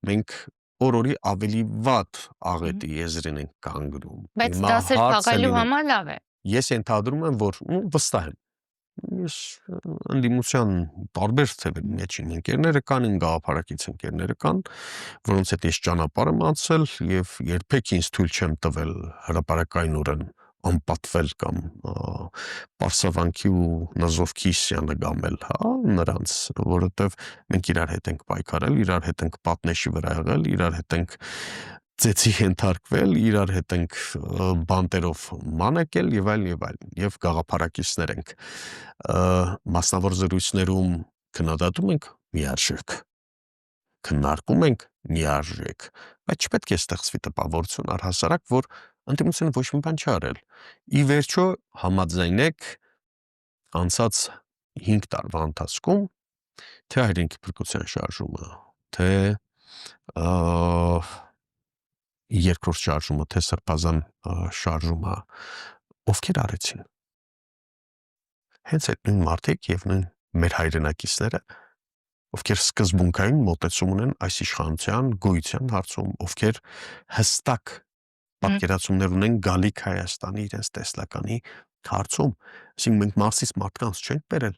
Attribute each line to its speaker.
Speaker 1: մենք օրորի ավելի վատ աղետի եզրին ենք կանգնում։
Speaker 2: Բայց դասեր խաղալու համար լավ է։
Speaker 1: Ես ենթադրում եմ, որ վստահ եմ։ Ես ընդդիմության տարբեր թվերի մեջ իմ ընկերները կան, իմ գաղափարակից ընկերները կան, որոնց հետ ես ճանապարհ եմ անցել եւ երբեք ինձ թույլ չեմ տվել հրապարակայնորեն անպատվել կամ պարսավանքի ու նազովքի սյանը գամել, հա, նրանց, որովհետեւ մենք իրար հետ ենք պայքարել, իրար հետ ենք պատնեշի վրա եղել, իրար հետ ենք ծեծի ենթարկվել, իրար հետ ենք բանտերով մանեկել եւ այլն, եւ գաղափարակիցներ ենք։ Մասնավոր զրույցներում քննադատում ենք միարժեք, քննարկում ենք միարժեք, բայց չպետք է ստեղծվի տպավորություն առհասարակ, որ ընդդիմությունը ոչ մի բան չի արել։ Ի վերջո համաձայնեք անցած 5 տարվա ընթացքում թե հայրենիքի փրկության շարժումը, թե երկրորդ շարժումը, թե սրբազան շարժումը ովքեր արեցին։ Հենց այդ նույն մարդիկ եւ նույն մեր հայրենակիցները, ովքեր սկզբունքային մոտեցում ունեն այս իշխանության գոյության հարցում, ովքեր հստակ պատկերացումներ ունեն գալիք Հայաստանի իրենց տեսլականի հարցում, ասենք մենք Մարսից մարդկանց չենք բերել,